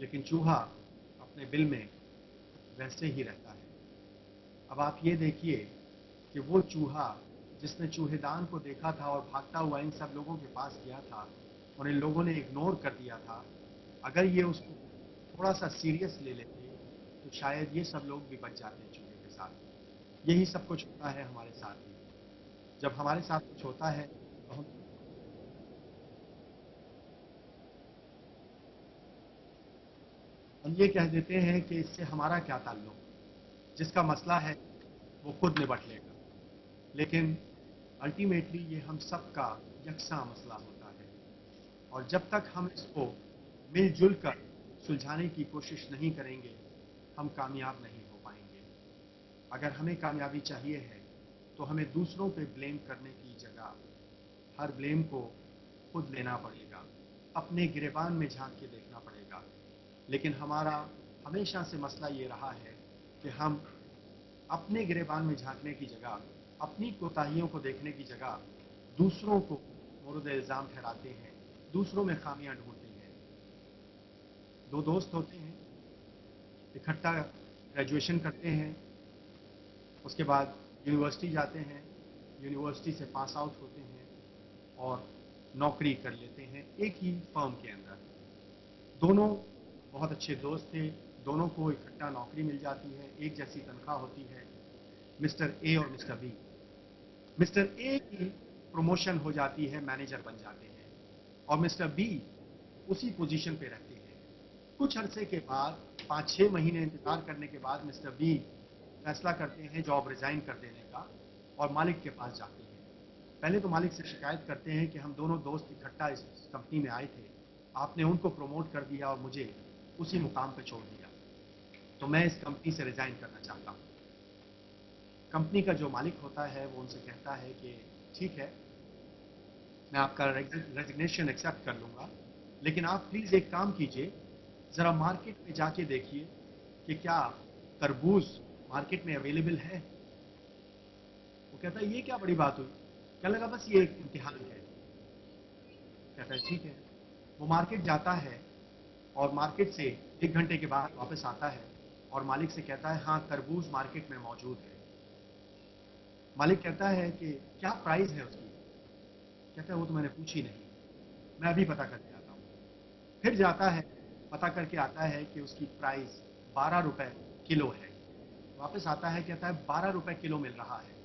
लेकिन चूहा अपने बिल में वैसे ही रहता है। अब आप ये देखिए कि वो चूहा जिसने चूहेदान को देखा था और भागता हुआ इन सब लोगों के पास गया था और इन लोगों ने इग्नोर कर दिया था, अगर ये उसको थोड़ा सा सीरियस ले लेते तो शायद ये सब लोग भी बच जाते चूहे के साथ। यही सब कुछ होता है हमारे साथ भी। जब हमारे साथ कुछ होता है तो हम ये कह देते हैं कि इससे हमारा क्या ताल्लुक, जिसका मसला है वो खुद निपट लेगा। लेकिन अल्टीमेटली ये हम सबका यकसा मसला होता है, और जब तक हम इसको मिलजुल कर सुलझाने की कोशिश नहीं करेंगे हम कामयाब नहीं हो पाएंगे। अगर हमें कामयाबी चाहिए है तो हमें दूसरों पे ब्लेम करने की जगह हर ब्लेम को खुद लेना पड़ेगा, अपने गिरेबान में झांक के देखना पड़ेगा। लेकिन हमारा हमेशा से मसला ये रहा है कि हम अपने गिरेबान में झांकने की जगह, अपनी कोताहियों को देखने की जगह दूसरों को मोरद इल्ज़ाम ठहराते हैं, दूसरों में खामियां ढूंढते हैं। दो दोस्त होते हैं, इकट्ठा ग्रेजुएशन करते हैं, उसके बाद यूनिवर्सिटी जाते हैं, यूनिवर्सिटी से पास आउट होते हैं और नौकरी कर लेते हैं एक ही फर्म के अंदर। दोनों बहुत अच्छे दोस्त थे, दोनों को इकट्ठा नौकरी मिल जाती है, एक जैसी तनख्वाह होती है, मिस्टर ए और मिस्टर बी। मिस्टर ए की प्रमोशन हो जाती है, मैनेजर बन जाते हैं, और मिस्टर बी उसी पोजीशन पे रहते हैं। कुछ अरसे के बाद, 5-6 महीने इंतजार करने के बाद मिस्टर बी फैसला करते हैं जॉब रिजाइन कर देने का और मालिक के पास जाते हैं। पहले तो मालिक से शिकायत करते हैं कि हम दोनों दोस्त इकट्ठा इस कंपनी में आए थे, आपने उनको प्रमोट कर दिया और मुझे उसी मुकाम पर छोड़ दिया, तो मैं इस कंपनी से रिजाइन करना चाहता हूँ। कंपनी का जो मालिक होता है वो उनसे कहता है कि ठीक है, मैं आपका रेजिग्नेशन एक्सेप्ट कर लूँगा, लेकिन आप प्लीज़ एक काम कीजिए, ज़रा मार्केट में जाके देखिए कि क्या तरबूज मार्केट में अवेलेबल है। वो कहता है ये क्या बड़ी बात हुई, कहने लगा बस ये एक इम्तिहान है। कहता है ठीक है। वो मार्केट जाता है और मार्केट से 1 घंटे के बाद वापस आता है और मालिक से कहता है हाँ तरबूज मार्केट में मौजूद है। मालिक कहता है कि क्या प्राइस है उसकी। कहता है वो तो मैंने पूछी नहीं, मैं अभी पता करके आता हूँ। फिर जाता है, पता करके आता है कि उसकी प्राइस 12 रुपए किलो है। वापस आता है, कहता है 12 रुपए किलो मिल रहा है।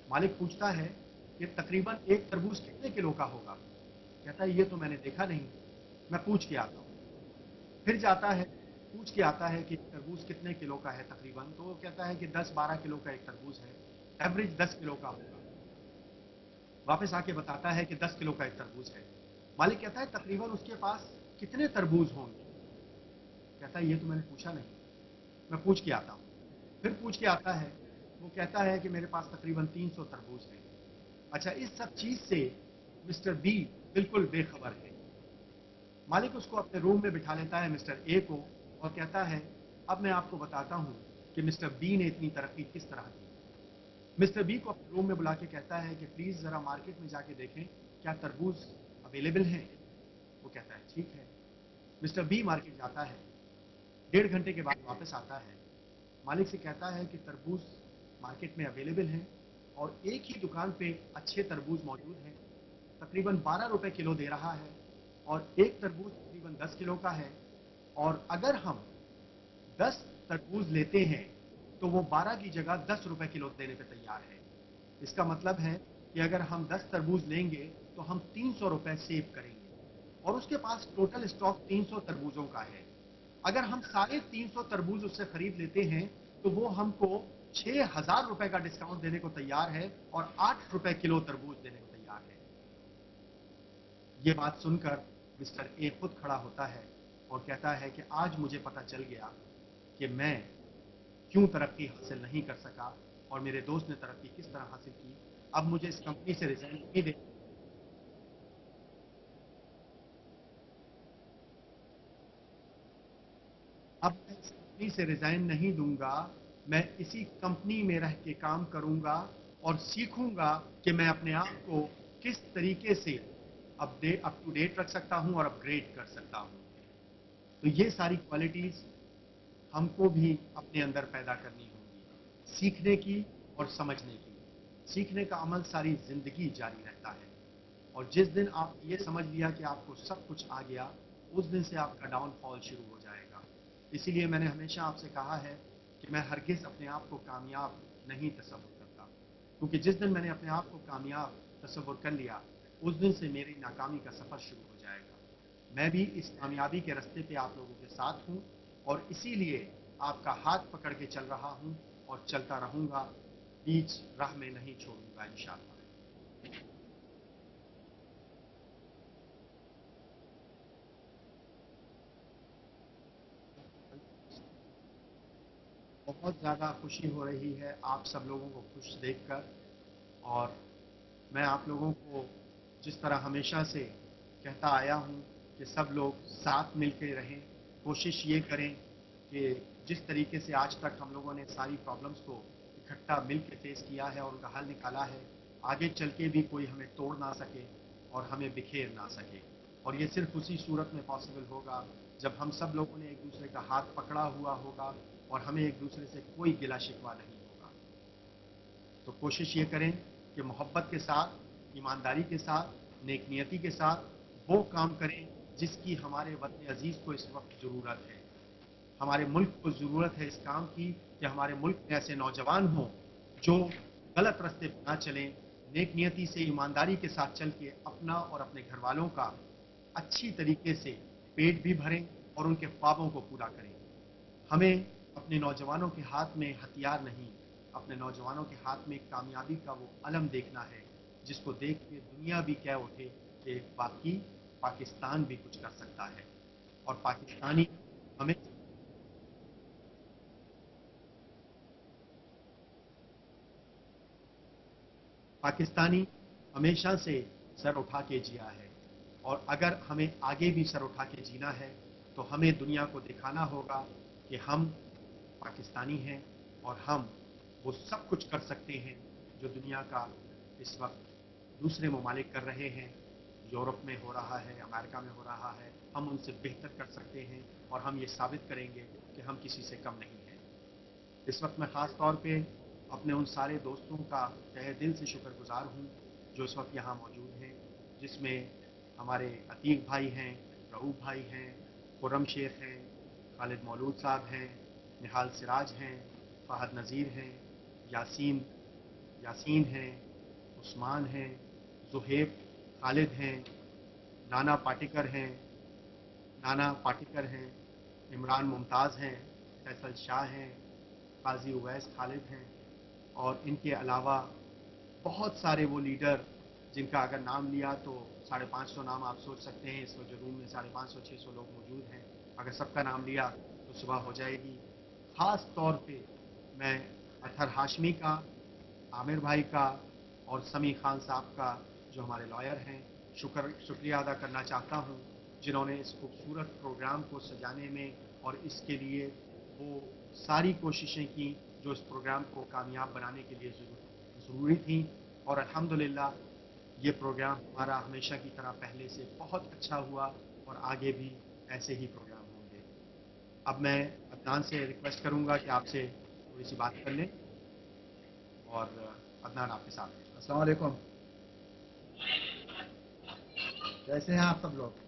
मालिक पूछता है कि तकरीबन एक तरबूज कितने किलो का होगा। कहता है ये तो मैंने देखा नहीं, मैं पूछ के आता हूँ। फिर जाता है, पूछ के आता है कि तरबूज कितने किलो का है तकरीबन, तो वो कहता है कि 10-12 किलो का एक तरबूज है, एवरेज 10 किलो का होगा। वापस आके बताता है कि 10 किलो का एक तरबूज है। मालिक कहता है तकरीबन उसके पास कितने तरबूज होंगे। कहता है ये तो मैंने पूछा नहीं, मैं पूछ के आता हूँ। फिर पूछ के आता है, वो कहता है कि मेरे पास तकरीबन 300 तरबूज हैं। अच्छा, इस सब चीज से मिस्टर बी बिल्कुल बेखबर है। मालिक उसको अपने रूम में बिठा लेता है मिस्टर ए को और कहता है अब मैं आपको बताता हूँ कि मिस्टर बी ने इतनी तरक्की किस तरह की। मिस्टर बी को अपने रूम में बुला के कहता है कि प्लीज जरा मार्केट में जाके देखें क्या तरबूज अवेलेबल हैं। वो कहता है ठीक है। मिस्टर बी मार्केट जाता है, 1.5 घंटे के बाद वापस आता है। मालिक से कहता है कि तरबूज मार्केट में अवेलेबल हैं और एक ही दुकान पे अच्छे तरबूज मौजूद हैं, तकरीबन 12 रुपए किलो दे रहा है और एक तरबूज तकरीबन 10 किलो का है, और अगर हम 10 तरबूज लेते हैं तो वो 12 की जगह 10 रुपए किलो देने पे तैयार है। इसका मतलब है कि अगर हम 10 तरबूज लेंगे तो हम 300 रुपए सेव करेंगे, और उसके पास टोटल स्टॉक 300 तरबूजों का है। अगर हम साढ़े 300 तरबूज उससे खरीद लेते हैं तो वो हमको 6,000 रुपए का डिस्काउंट देने को तैयार है और 8 रुपए किलो तरबूज देने को तैयार है। ये बात सुनकर मिस्टर ए खुद खड़ा होता है और कहता है कि आज मुझे पता चल गया कि मैं क्यों तरक्की हासिल नहीं कर सका और मेरे दोस्त ने तरक्की किस तरह हासिल की। अब मुझे इस कंपनी से रिजाइन नहीं दे, अब मैं इस कंपनी से रिजाइन नहीं दूंगा, मैं इसी कंपनी में रह के काम करूंगा और सीखूंगा कि मैं अपने आप को किस तरीके से अप टू डेट रख सकता हूं और अपग्रेड कर सकता हूं। تو یہ ساری کوالٹیز ہم کو بھی اپنے اندر پیدا کرنی ہوگی، سیکھنے کی اور سمجھنے کی۔ سیکھنے کا عمل ساری زندگی جاری رہتا ہے، اور جس دن آپ یہ سمجھ لیا کہ آپ کو سب کچھ آ گیا، اس دن سے آپ کا ڈاؤن فال شروع ہو جائے گا۔ اسی لیے میں نے ہمیشہ آپ سے کہا ہے کہ میں ہرگز اپنے آپ کو کامیاب نہیں تصور کرتا، کیونکہ جس دن میں نے اپنے آپ کو کامیاب تصور کر لیا، اس دن سے میری ناکامی کا سفر شروع ہو جائے گا۔ میں بھی اس کامیابی کے راستے پہ آپ لوگوں کے ساتھ ہوں، اور اسی لیے آپ کا ہاتھ پکڑ کے چل رہا ہوں اور چلتا رہوں گا، بیچ راہ میں نہیں چھوڑوں گا انشاءاللہ۔ بہت زیادہ خوشی ہو رہی ہے آپ سب لوگوں کو خوش دیکھ کر، اور میں آپ لوگوں کو جس طرح ہمیشہ سے کہتا آیا ہوں کہ سب لوگ ساتھ مل کے رہیں، کوشش یہ کریں کہ جس طریقے سے آج تک ہم لوگوں نے ساری پرابلمس کو اکٹھا مل کے فیس کیا ہے اور ان کا حل نکالا ہے، آگے چل کے بھی کوئی ہمیں توڑ نہ سکے اور ہمیں بکھیر نہ سکے۔ اور یہ صرف اسی صورت میں پاسبل ہوگا جب ہم سب لوگوں نے ایک دوسرے کا ہاتھ پکڑا ہوا ہوگا اور ہمیں ایک دوسرے سے کوئی گلا شکوہ نہیں ہوگا۔ تو کوشش یہ کریں کہ محبت کے ساتھ، ایمانداری کے ساتھ، نیک نیتی کے ساتھ وہ کام کریں جس کی ہمارے وطن عزیز کو اس وقت ضرورت ہے۔ ہمارے ملک کو ضرورت ہے اس کام کی کہ ہمارے ملک میں ایسے نوجوان ہوں جو غلط راستے پہ نہ چلیں، نیک نیتی سے، ایمانداری کے ساتھ چل کے اپنا اور اپنے گھر والوں کا اچھی طریقے سے پیٹ بھی بھریں اور ان کے خوابوں کو پورا کریں۔ ہمیں اپنے نوجوانوں کے ہاتھ میں ہتھیار نہیں، اپنے نوجوانوں کے ہاتھ میں کامیابی کا وہ علم دیکھنا ہے جس کو دیکھ کے دنیا بھی کہہ اٹھے کہ باقی پاکستان بھی کچھ کر سکتا ہے، اور پاکستانی ہمیں پاکستانی ہمیشہ سے سر اٹھا کے جیا ہے، اور اگر ہمیں آگے بھی سر اٹھا کے جینا ہے تو ہمیں دنیا کو دکھانا ہوگا کہ ہم پاکستانی ہیں اور ہم وہ سب کچھ کر سکتے ہیں جو دنیا کا اس وقت دوسرے ممالک کر رہے ہیں، یورپ میں ہو رہا ہے، امریکہ میں ہو رہا ہے، ہم ان سے بہتر کر سکتے ہیں، اور ہم یہ ثابت کریں گے کہ ہم کسی سے کم نہیں ہیں۔ اس وقت میں خاص طور پہ اپنے ان سارے دوستوں کا تہہ دل سے شکر گزار ہوں جو اس وقت یہاں موجود ہیں، جس میں ہمارے عتیق بھائی ہیں، رعوف بھائی ہیں، خرم شیخ ہیں، خالد مولود صاحب ہیں، نہال سراج ہیں، فہد نذیر ہیں، یاسین یاسین ہیں، عثمان ہیں، زہیب خالد ہیں، نانا پاٹیکر ہیں، عمران ممتاز ہیں، فیصل شاہ ہیں، قاضی اویس خالد ہیں، اور ان کے علاوہ بہت سارے وہ لیڈر جن کا اگر نام لیا تو 550 نام آپ سوچ سکتے ہیں، اس وقت جو روم میں 550-600 لوگ موجود ہیں، اگر سب کا نام لیا تو صبح ہو جائے گی۔ خاص طور پہ میں اطہر ہاشمی کا، عامر بھائی کا، اور سمیع خان صاحب کا جو ہمارے لائر ہیں، شکریہ ادا کرنا چاہتا ہوں، جنہوں نے اس خوبصورت پروگرام کو سجانے میں اور اس کے لیے وہ ساری کوششیں کی جو اس پروگرام کو کامیاب بنانے کے لیے ضروری تھیں، اور الحمدللہ یہ پروگرام ہمارا ہمیشہ کی طرح پہلے سے بہت اچھا ہوا، اور آگے بھی ایسے ہی پروگرام ہوں گے۔ اب میں عدنان سے ریکویسٹ کروں گا کہ آپ سے تھوڑی سی بات کر لیں، اور عدنان آپ کے ساتھ ہیں۔ السلام علیکم، کیسے ہیں آپ سب لوگ؟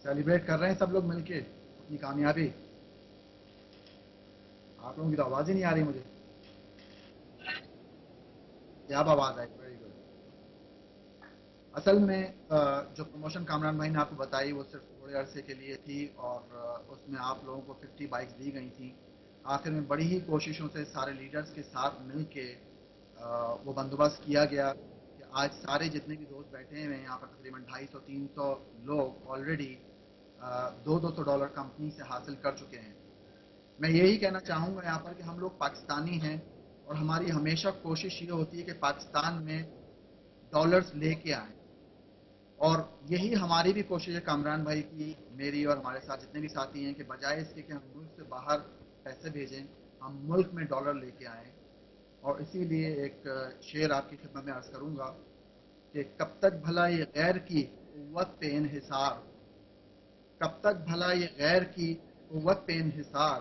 سیلیبریٹ کر رہے ہیں سب لوگ مل کے اپنی کامیابی؟ آپ لوگوں کی تو آواز ہی نہیں آ رہی مجھے۔ کیا اب آواز آئی؟ Very good. اصل میں جو پروموشن کامران بھائی نے آپ کو بتائی وہ صرف تھوڑے عرصے کے لیے تھی، اور اس میں آپ لوگوں کو 50 بائکس دی گئی تھیں۔ آخر میں بڑی ہی کوششوں سے سارے لیڈرز کے ساتھ مل کے وہ بندوبست کیا گیا کہ آج سارے جتنے بھی دوست بیٹھے ہوئے ہیں یہاں پر، تقریباً 250-300 لوگ آلریڈی $200 کمپنی سے حاصل کر چکے ہیں۔ میں یہی کہنا چاہوں گا یہاں پر کہ ہم لوگ پاکستانی ہیں، اور ہماری ہمیشہ کوشش یہ ہوتی ہے کہ پاکستان میں ڈالرز لے کے آئیں، اور یہی ہماری بھی کوشش ہے کامران بھائی کی، میری، اور ہمارے ساتھ جتنے بھی ساتھی ہیں، کہ بجائے اس کے کہ ہم ملک سے باہر پیسے بھیجیں، ہم ملک میں ڈالر لے کے آئیں۔ اور اسی لیے ایک شعر آپ کی خدمت میں عرض کروں گا کہ کب تک بھلا یہ غیر کی قوت پہ انحصار، کب تک بھلا یہ غیر کی قوت پہ انحصار